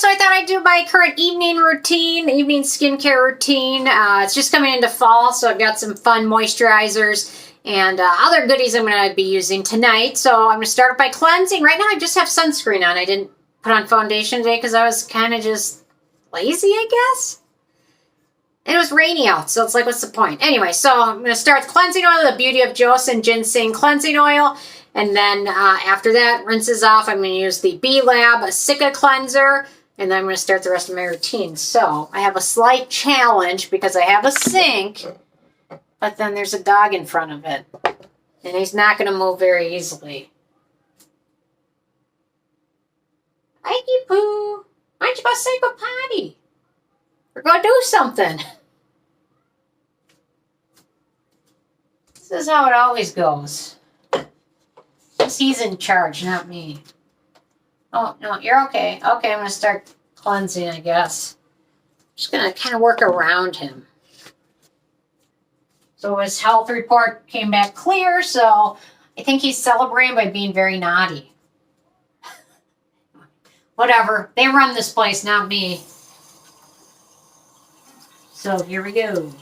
so I thought I'd do my current evening routine, evening skincare routine. It's just coming into fall, so I've got some fun moisturizers and other goodies I'm going to be using tonight. So I'm going to start by cleansing. Right now I just have sunscreen on. I didn't put on foundation today because I was kind of just lazy, I guess. And it was rainy out, so it's like, what's the point? Anyway, so I'm going to start with cleansing oil, the Beauty of Joseon Ginseng Cleansing Oil. And then after that, rinses off, I'm going to use the B-Lab Cica Cleanser. And then I'm going to start the rest of my routine. So I have a slight challenge because I have a sink, but then there's a dog in front of it. And he's not going to move very easily. Ikey Poo, why don't you go say go potty? Or go do something. This is how it always goes. He's in charge, not me. Oh, no, you're okay. Okay, I'm going to start cleansing, I guess. Just going to kind of work around him. So his health report came back clear, so I think he's celebrating by being very naughty. Whatever. They run this place, not me. So here we go.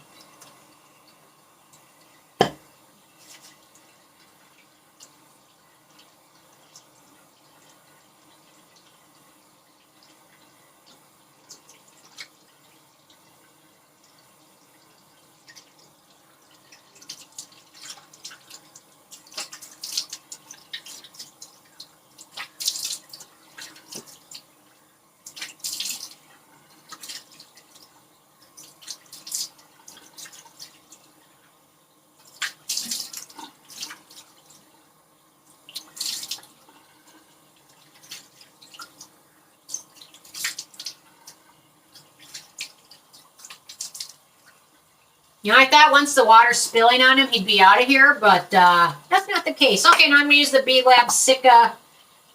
You know, I thought once the water's spilling on him, he'd be out of here, but that's not the case. Okay, now I'm going to use the B-Lab Cica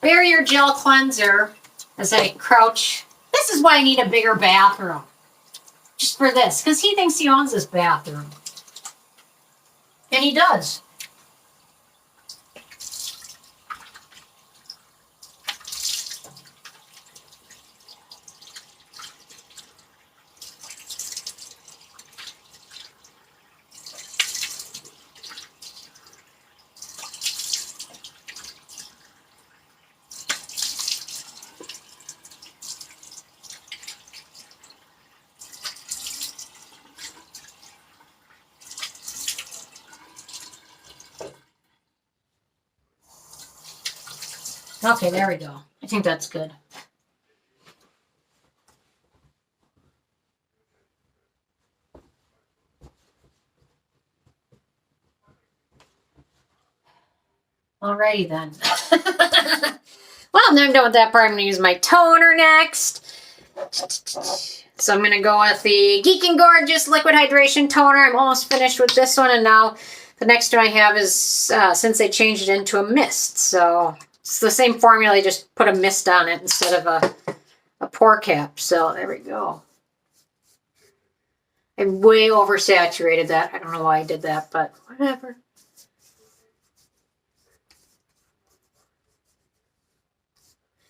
Barrier Gel Cleanser as I crouch. This is why I need a bigger bathroom. Just for this, because he thinks he owns this bathroom. And he does. Okay, there we go. I think that's good. Alrighty then. Well, now I'm done with that part. I'm going to use my toner next. So I'm going to go with the Geek and Gorgeous Liquid Hydration Toner. I'm almost finished with this one, and now the next one I have is, since they changed it into a mist, so it's the same formula, I just put a mist on it instead of a pour cap. So there we go. I way oversaturated that. I don't know why I did that, but whatever.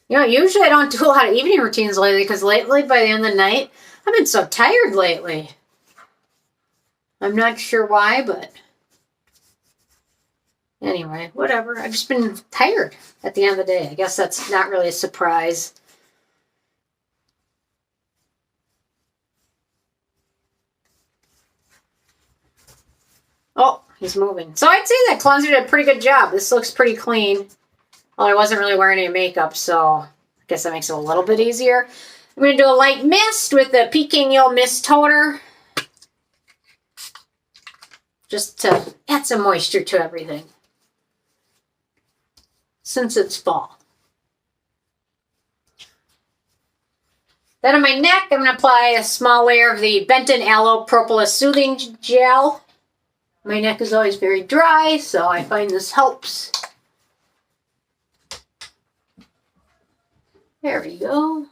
You know, usually I don't do a lot of evening routines lately because lately, by the end of the night, I've been so tired lately. I'm not sure why, but anyway, whatever. I've just been tired at the end of the day. I guess that's not really a surprise. Oh, he's moving. So I'd say that cleanser did a pretty good job. This looks pretty clean. Well, I wasn't really wearing any makeup, so I guess that makes it a little bit easier. I'm going to do a light mist with the Peking Yell Mist Toner. Just to add some moisture to everything. Since it's fall. Then on my neck, I'm going to apply a small layer of the Benton Aloe Propolis Soothing Gel. My neck is always very dry, so I find this helps. There we go.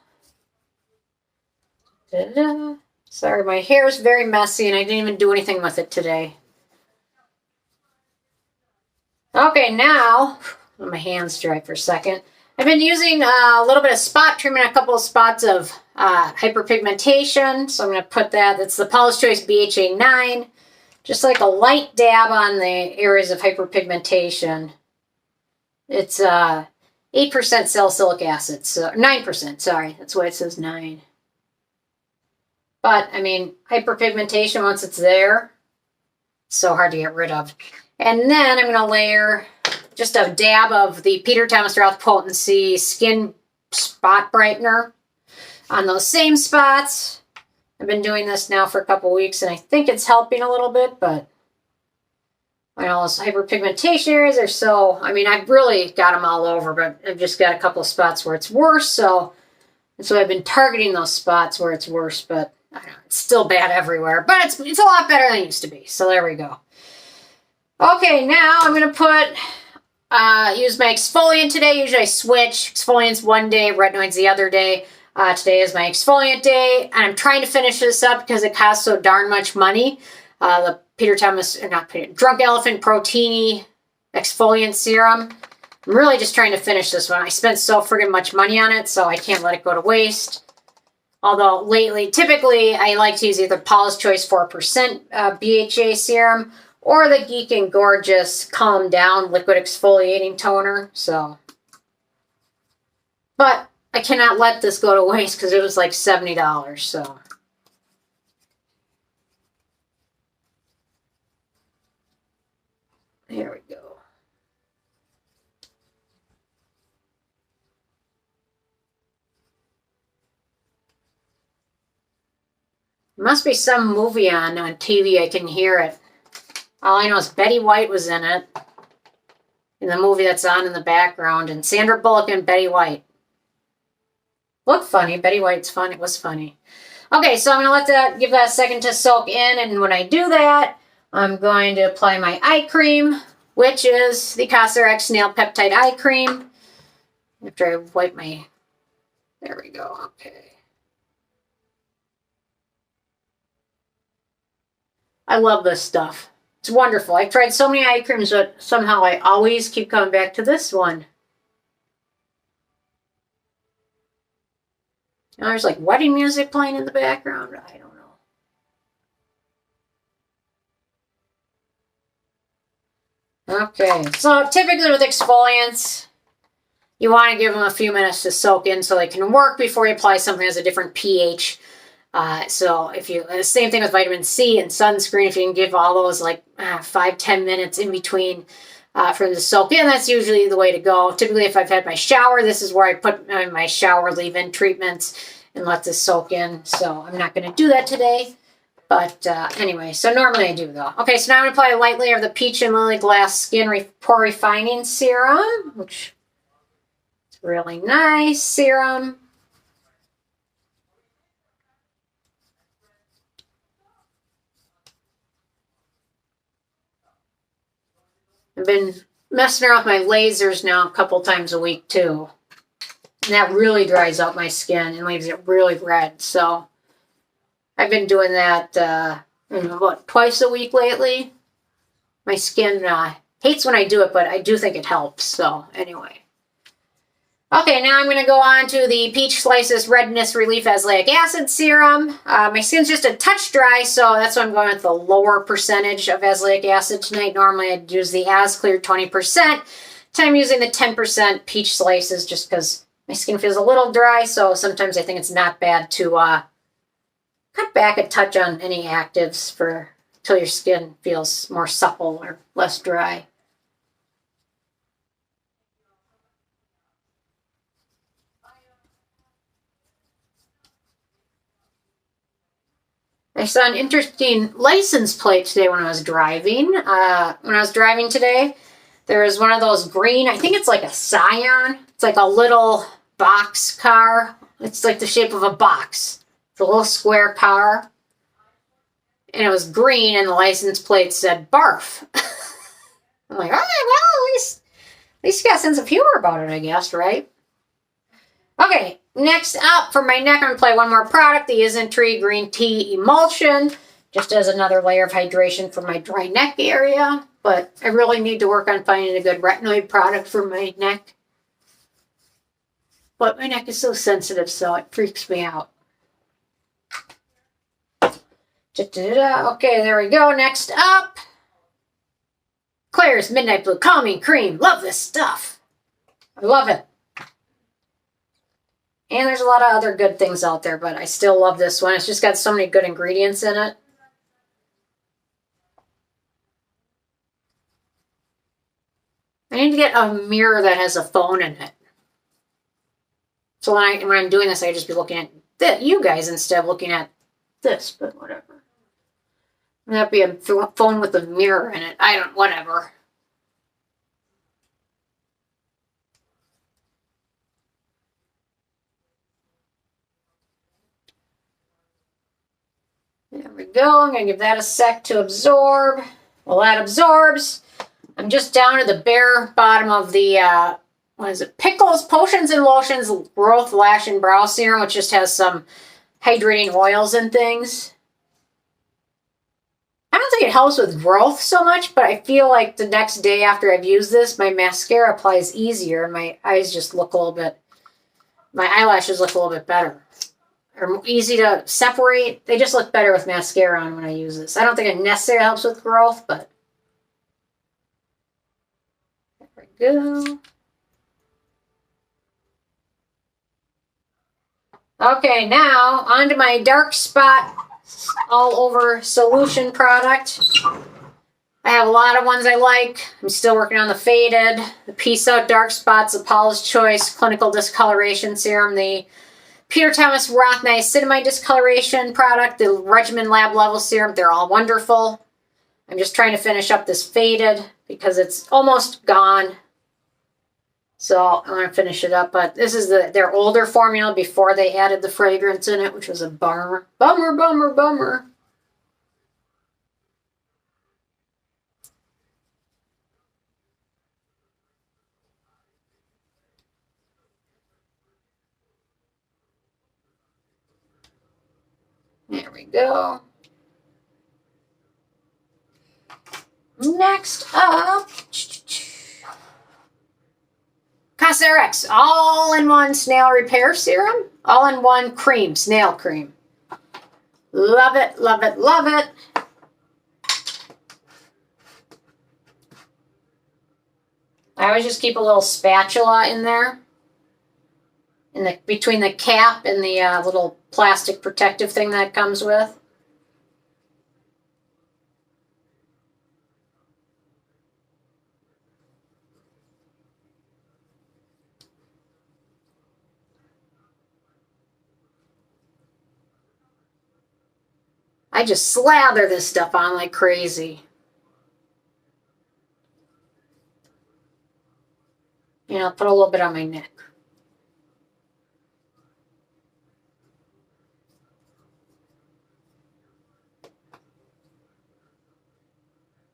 Da-da. Sorry, my hair is very messy and I didn't even do anything with it today. Okay, now, let my hands dry for a second. I've been using a little bit of spot treatment, a couple of spots of hyperpigmentation. So I'm going to put that. That's the Paula's Choice BHA 9. Just like a light dab on the areas of hyperpigmentation. It's 8% salicylic acid. So 9%, sorry. That's why it says 9. But, I mean, hyperpigmentation, once it's there, it's so hard to get rid of. And then I'm going to layer just a dab of the Peter Thomas Roth Potency Skin Spot Brightener on those same spots. I've been doing this now for a couple weeks, and I think it's helping a little bit, but all those hyperpigmentation areas are so, I mean, I've really got them all over, but I've just got a couple of spots where it's worse, so I've been targeting those spots where it's worse, but I don't know, it's still bad everywhere, but it's a lot better than it used to be, so there we go. Okay, now I'm going to use my exfoliant today. Usually I switch. Exfoliant's one day, retinoid's the other day. Today is my exfoliant day, and I'm trying to finish this up because it costs so darn much money. The Drunk Elephant Protini exfoliant serum. I'm really just trying to finish this one. I spent so friggin' much money on it, so I can't let it go to waste. Although lately, typically, I like to use either Paula's Choice 4% BHA serum or the Geek and Gorgeous Calm Down Liquid Exfoliating Toner. So, but I cannot let this go to waste because it was like $70. So, here we go. There must be some movie on TV. I can hear it. All I know is Betty White was in it, in the movie that's on in the background, and Sandra Bullock and Betty White. Looked funny. Betty White's fun. It was funny. Okay, so I'm going to give that a second to soak in, and when I do that, I'm going to apply my eye cream, which is the Cosrx Nail Peptide Eye Cream. After I wipe my... There we go. Okay. I love this stuff. It's wonderful. I've tried so many eye creams, but somehow I always keep coming back to this one. And there's like wedding music playing in the background. I don't know. Okay, so typically with exfoliants, you want to give them a few minutes to soak in so they can work before you apply something that has a different pH. So if you, same thing with vitamin C and sunscreen, if you can give all those like 5-10 minutes in between for them to soak in, that's usually the way to go. Typically if I've had my shower, this is where I put my shower leave-in treatments and let this soak in. So I'm not going to do that today. But anyway, so normally I do though. Okay, so now I'm going to apply a light layer of the Peach and Lily Glass Skin Pore Refining Serum, which is really nice serum. I've been messing around with my lasers now a couple times a week too. And that really dries out my skin and leaves it really red. So I've been doing that about twice a week lately. My skin hates when I do it, but I do think it helps. So anyway. Okay, now I'm going to go on to the Peach Slices Redness Relief Azelaic Acid Serum. My skin's just a touch dry, so that's why I'm going with the lower percentage of azelaic acid tonight. Normally I'd use the Asclear 20%. Today I'm using the 10% Peach Slices just because my skin feels a little dry, so sometimes I think it's not bad to cut back a touch on any actives until your skin feels more supple or less dry. I saw an interesting license plate today when I was driving. When I was driving today, there was one of those green, I think it's like a Scion. It's like a little box car. It's like the shape of a box. It's a little square car. And it was green and the license plate said barf. I'm like, all right, well, at least you got a sense of humor about it, I guess, right? Okay, next up for my neck, I'm going to apply one more product, the Isntree Green Tea Emulsion, just as another layer of hydration for my dry neck area. But I really need to work on finding a good retinoid product for my neck. but my neck is so sensitive, so it freaks me out. Okay, there we go. Next up, Klairs Midnight Blue Calming Cream. Love this stuff. I love it. And there's a lot of other good things out there, but I still love this one. It's just got so many good ingredients in it. I need to get a mirror that has a phone in it. So when I'm doing this, I just be looking at you guys instead of looking at this, but whatever. That'd be a phone with a mirror in it. Whatever. There we go. I'm going to give that a sec to absorb. While that absorbs, I'm just down to the bare bottom of the, Pickles, Potions and Lotions Growth Lash and Brow Serum, which just has some hydrating oils and things. I don't think it helps with growth so much, but I feel like the next day after I've used this, my mascara applies easier and my eyes just look a little bit, my eyelashes look a little bit better. Or easy to separate. They just look better with mascara on when I use this. I don't think it necessarily helps with growth, but there we go. Okay, now onto my dark spot all over solution product. I have a lot of ones I like. I'm still working on the Faded, the Peace Out Dark Spots, the Paula's Choice Clinical Discoloration Serum, the Peter Thomas Roth Niacinamide Discoloration product, the Regimen Lab Level Serum. They're all wonderful. I'm just trying to finish up this Faded because it's almost gone. So I'm going to finish it up, but this is their older formula before they added the fragrance in it, which was a bummer. Bummer, bummer, bummer. There we go. Next up, Cosrx all-in-one snail repair serum, all-in-one cream, snail cream. Love it, love it, love it. I always just keep a little spatula in there, between the cap and the little plastic protective thing that comes with. I just slather this stuff on like crazy. You know, put a little bit on my neck.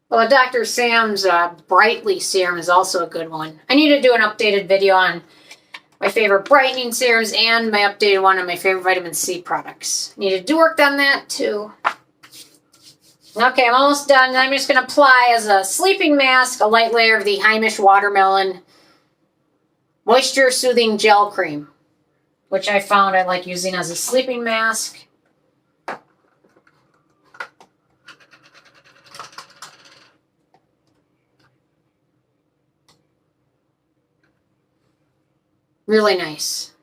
Well, Dr. Sam's Brightly serum is also a good one. I need to do an updated video on my favorite brightening serums and my updated one on my favorite vitamin C products. Need to do work on that too. Okay, I'm almost done. I'm just going to apply as a sleeping mask a light layer of the Heimish Watermelon Moisture Soothing Gel Cream, which I found I like using as a sleeping mask. Really nice.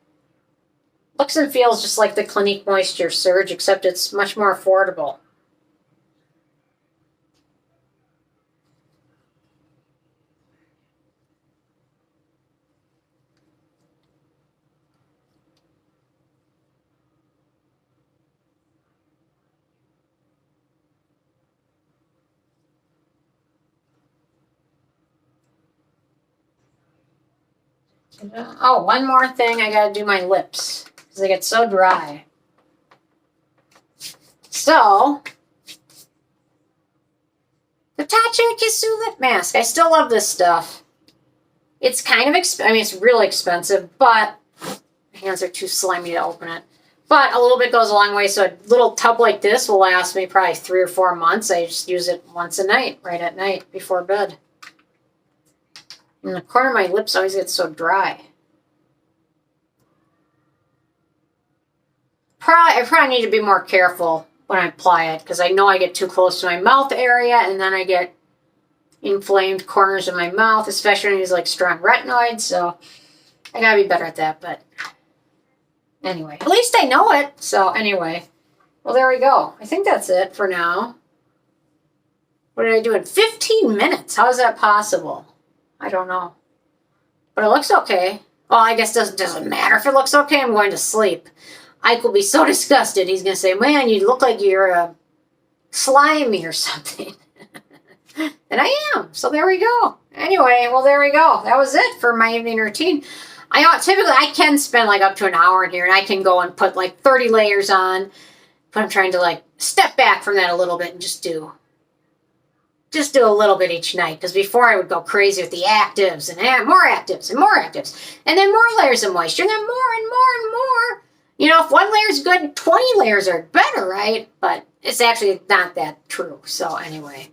Looks and feels just like the Clinique Moisture Surge, except it's much more affordable. Oh, one more thing. I gotta do my lips because they get so dry. So, the Tatcha Kisu Lip Mask. I still love this stuff. It's kind of expensive. I mean, it's really expensive, but my hands are too slimy to open it. But a little bit goes a long way. So a little tub like this will last me probably 3 or 4 months. I just use it once a night, right at night before bed. And the corner of my lips always gets so dry. I probably need to be more careful when I apply it because I know I get too close to my mouth area and then I get inflamed corners of my mouth, especially when I use like strong retinoids. So I gotta be better at that. But anyway, at least I know it. So anyway, well, there we go. I think that's it for now. What did I do in 15 minutes? How is that possible? I don't know. But it looks okay. Well, I guess it doesn't matter if it looks okay. I'm going to sleep. Ike will be so disgusted. He's going to say, man, you look like you're slimy or something. And I am. So there we go. Anyway, well, there we go. That was it for my evening routine. Typically I can spend like up to an hour in here and I can go and put like 30 layers on. But I'm trying to like step back from that a little bit and just do a little bit each night. Because before I would go crazy with the actives and more actives and more actives. And then more layers of moisture and then more and more and more. You know, if one layer is good, 20 layers are better, right? But it's actually not that true. So anyway.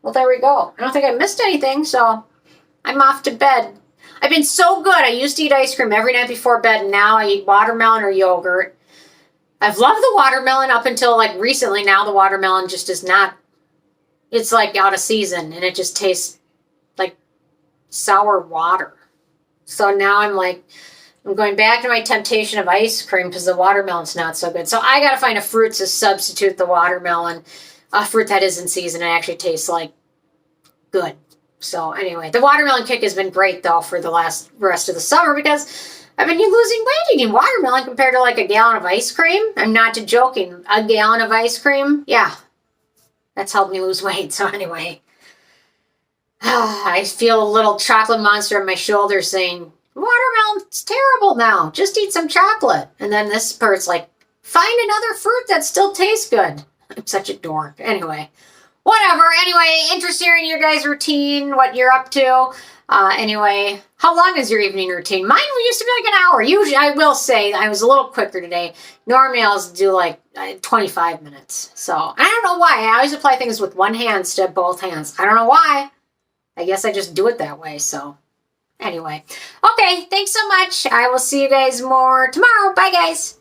Well, there we go. I don't think I missed anything, so I'm off to bed. I've been so good. I used to eat ice cream every night before bed, and now I eat watermelon or yogurt. I've loved the watermelon up until like recently. Now the watermelon just is not, it's like out of season, and it just tastes like sour water. So now I'm going back to my temptation of ice cream because the watermelon's not so good. So I got to find a fruit to substitute the watermelon. A fruit that is in season and actually tastes like good. So anyway, the watermelon kick has been great though for the rest of the summer because I've been losing weight eating watermelon compared to like a gallon of ice cream. I'm not joking. A gallon of ice cream, yeah, that's helped me lose weight. So anyway, I feel a little chocolate monster on my shoulder saying, watermelon's terrible now. Just eat some chocolate. And then this bird's like, find another fruit that still tastes good. I'm such a dork. Anyway, whatever. Anyway, interested in your guys' routine, what you're up to. Anyway, how long is your evening routine? Mine used to be like an hour. Usually, I will say, I was a little quicker today. Normally, I'll do like 25 minutes. So, I don't know why. I always apply things with one hand instead of both hands. I don't know why. I guess I just do it that way. So, anyway. Okay, thanks so much. I will see you guys more tomorrow. Bye, guys.